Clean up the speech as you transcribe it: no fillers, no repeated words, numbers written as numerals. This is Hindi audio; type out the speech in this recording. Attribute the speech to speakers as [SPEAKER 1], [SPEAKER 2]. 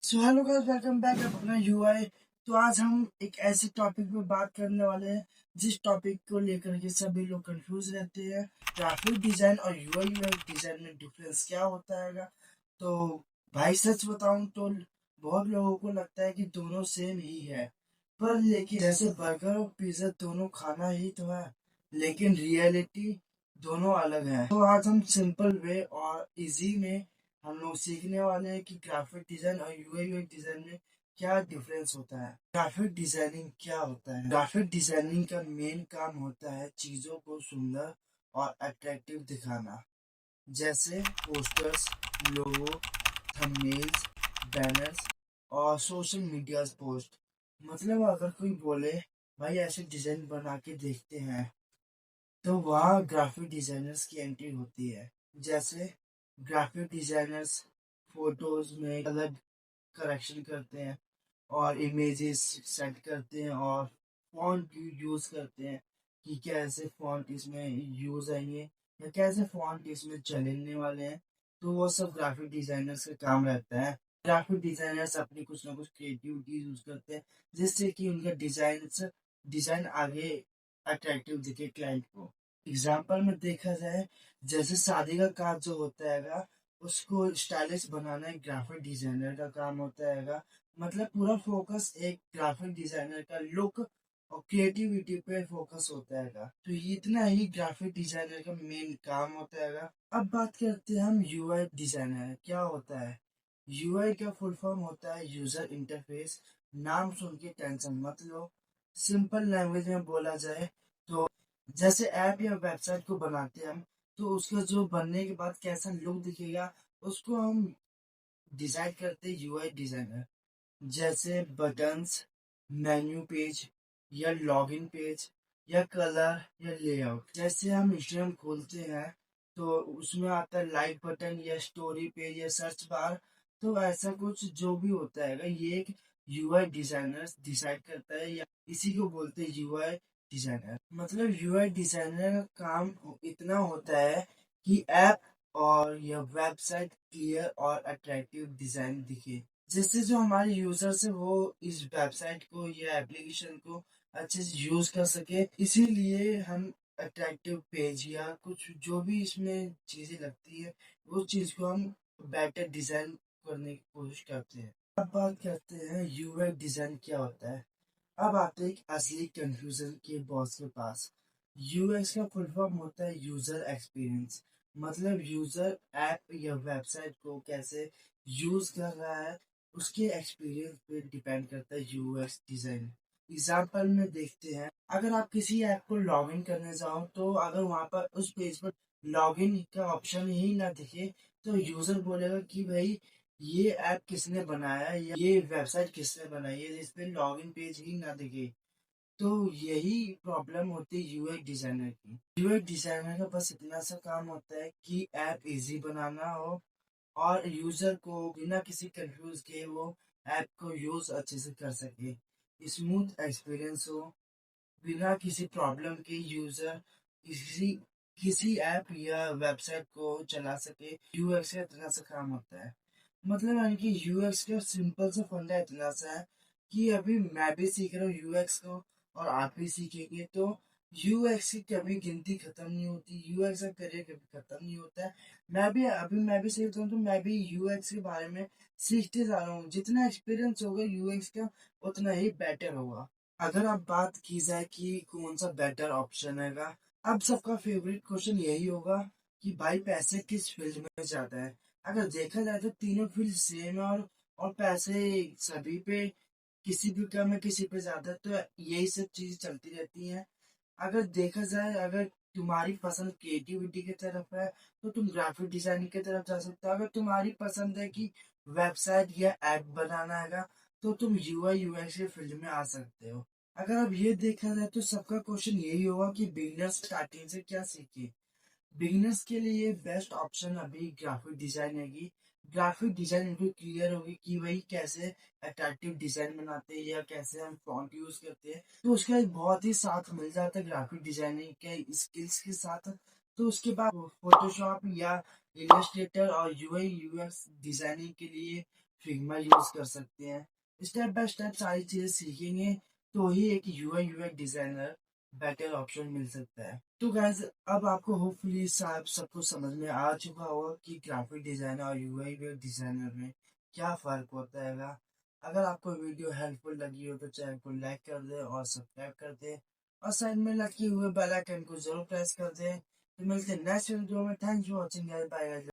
[SPEAKER 1] So hello guys, welcome back अपना यूआई। तो आज हम एक ऐसे टॉपिक पे बात करने वाले हैं जिस टॉपिक को लेकर के सभी लोग कंफ्यूज रहते हैं। ग्राफिक डिजाइन और यूआई यूएक्स डिजाइन में डिफरेंस क्या होता है। तो भाई सच बताऊं तो बहुत लोगों को लगता है कि दोनों सेम ही है, पर लेकिन जैसे बर्गर और पिज्जा दोनों खाना ही तो है, लेकिन रियलिटी दोनों अलग है। तो आज हम सिंपल वे और इजी में हम लोग सीखने वाले हैं कि ग्राफिक डिजाइन और यूआई यूएक्स डिजाइन में क्या डिफरेंस होता है। ग्राफिक डिजाइनिंग क्या होता है? ग्राफिक डिजाइनिंग का मेन काम होता है चीजों को सुंदर और अट्रैक्टिव दिखाना, जैसे पोस्टर्स, लोगो, थंबनेल्स, बैनर्स और सोशल मीडिया पोस्ट। मतलब अगर कोई बोले भाई ऐसे डिजाइन बना के देखते हैं, तो वहाँ ग्राफिक डिजाइनर्स की एंट्री होती है। जैसे ग्राफिक डिजाइनर्स फोटोज में कलर करेक्शन करते हैं और इमेजेस सेट करते हैं और फॉन्ट यूज करते हैं कि कैसे फॉन्ट इसमें यूज आएंगे या कैसे फॉन्ट इसमें चलने वाले हैं। तो वो सब ग्राफिक डिजाइनर्स का काम रहता है। ग्राफिक डिजाइनर्स अपनी कुछ ना कुछ क्रिएटिविटी यूज करते हैं जिससे कि उनका डिजाइन आगे अट्रैक्टिव दिखे क्लाइंट को। एग्जाम्पल में देखा जाए, जैसे शादी का कार्ड जो होता है उसको स्टाइलिश बनाना एक ग्राफिक डिजाइनर का काम होता है। मतलब पूरा फोकस एक ग्राफिक डिजाइनर का लुक और क्रिएटिविटी पे फोकस होता है। तो ये इतना ही ग्राफिक डिजाइनर का मेन काम होता है। अब बात करते हैं हम यूआई डिजाइनर क्या होता है। यूआई का फुल फॉर्म होता है यूजर इंटरफेस। नाम सुन के टेंशन मत लो। सिंपल लैंग्वेज में बोला जाए तो जैसे ऐप या वेबसाइट को बनाते हैं हम, तो उसका जो बनने के बाद कैसा लुक दिखेगा उसको हम डिसाइड करते हैं यूआई डिजाइनर। जैसे बटन्स, मेन्यू पेज या लॉगिन पेज या कलर या लेआउट। जैसे हम इंस्टाग्राम खोलते हैं तो उसमें आता है लाइक बटन या स्टोरी पेज या सर्च बार। तो ऐसा कुछ जो भी होता है ये एक यूआई डिजाइनर डिसाइड करता है, या इसी को बोलते हैं यूआई डिजाइनर। मतलब यूआई डिजाइनर का काम इतना होता है कि ऐप और यह वेबसाइट क्लियर और अट्रैक्टिव डिजाइन दिखे, जिससे जो हमारे यूजर्स है वो इस वेबसाइट को या एप्लीकेशन को अच्छे से यूज कर सके। इसीलिए हम अट्रैक्टिव पेज या कुछ जो भी इसमें चीजें लगती है वो चीज को हम बेटर डिजाइन करने की कोशिश करते हैं। अब बात करते हैं यूएक्स डिजाइन क्या होता है। अब आते हैं एक असली कंफ्यूजन के बॉस के पास। यूएक्स का फुल फॉर्म होता है यूजर एक्सपीरियंस। मतलब यूजर ऐप या वेबसाइट को कैसे यूज कर रहा है उसके एक्सपीरियंस पे डिपेंड करता है यूएक्स डिजाइन। एग्जाम्पल में देखते हैं, अगर आप किसी ऐप को लॉगिन करने जाओ तो अगर वहां पर उस पेज पर लॉगिन का ऑप्शन ही ना दिखे तो यूजर बोलेगा कि भाई ये ऐप किसने बनाया है या ये वेबसाइट किसने बनाई है, इस पे लॉगिन पेज ही ना दिखे। तो यही प्रॉब्लम होती है यूएक्स डिजाइनर की। यूएक्स डिजाइनर का बस इतना सा काम होता है कि ऐप इजी बनाना हो और यूजर को बिना किसी कंफ्यूज के वो ऐप को यूज अच्छे से कर सके, स्मूथ एक्सपीरियंस हो, बिना किसी प्रॉब्लम के यूजर किसी किसी ऐप या वेबसाइट को चला सके। यूएक्स का इतना सा काम होता है। मतलब यानी कि यूएक्स का सिंपल सा फंडा इतना सा है कि अभी मैं भी सीख रहा हूँ यूएक्स को और आप भी सीखेंगे, तो यूएक्स की कभी गिनती खत्म नहीं होती, यूएक्स का करियर कभी खत्म नहीं होता है। मैं भी सीखता हूँ तो मैं भी यूएक्स के बारे में सीखते जा रहा हूँ। जितना एक्सपीरियंस होगा यूएक्स का उतना ही बेटर होगा। अगर आप बात की जाए कि कौन सा बेटर ऑप्शन है, अब सबका फेवरेट क्वेश्चन यही होगा कि भाई पैसे किस फील्ड में ज्यादा है। अगर देखा जाए तो तीनों फील्ड सेम है और पैसे सभी पे किसी भी कम है किसी पे ज्यादा है, तो यही सब चीजें चलती रहती हैं। अगर देखा जाए, अगर तुम्हारी पसंद क्रिएटिविटी की तरफ है तो तुम ग्राफिक डिजाइनिंग की तरफ जा सकते हो। अगर तुम्हारी पसंद है कि वेबसाइट या ऐप बनाना है तो तुम यूआई यूएक्स के फील्ड में आ सकते हो। अगर अब ये देखा जाए तो सबका क्वेश्चन यही होगा कि बिगिनर्स स्टार्टिंग से क्या सीखे। बिगिनर्स के लिए बेस्ट ऑप्शन अभी ग्राफिक डिजाइन है। ग्राफिक डिजाइन उनको क्लियर होगी कि भाई कैसे अट्रैक्टिव डिजाइन बनाते हैं या कैसे हम फॉन्ट यूज करते हैं, तो उसका एक बहुत ही साथ मिल जाता है ग्राफिक डिजाइनिंग के स्किल्स के साथ। तो उसके बाद फोटोशॉप या इलस्ट्रेटर और यूआई यूएक्स डिजाइनिंग के लिए फिग्मा यूज कर सकते हैं। स्टेप बाय स्टेप सारी चीजें सीखेंगे तो ही एक UI UX designer better option मिल सकता है। तो गाइस अब आपको होपफुली सब कुछ समझ में आ चुका होगा कि ग्राफिक डिजाइनर और यूआई यूएक्स डिजाइनर में क्या फर्क होता है। अगर आपको वीडियो हेल्पफुल लगी हो तो चैनल को लाइक कर दे और सब्सक्राइब कर दे और साइड में लगे हुए बेल आइकन को जरूर प्रेस कर दे। तो मिलते हैं नेक्स्ट वीडियो में। Thanks for watching, bye.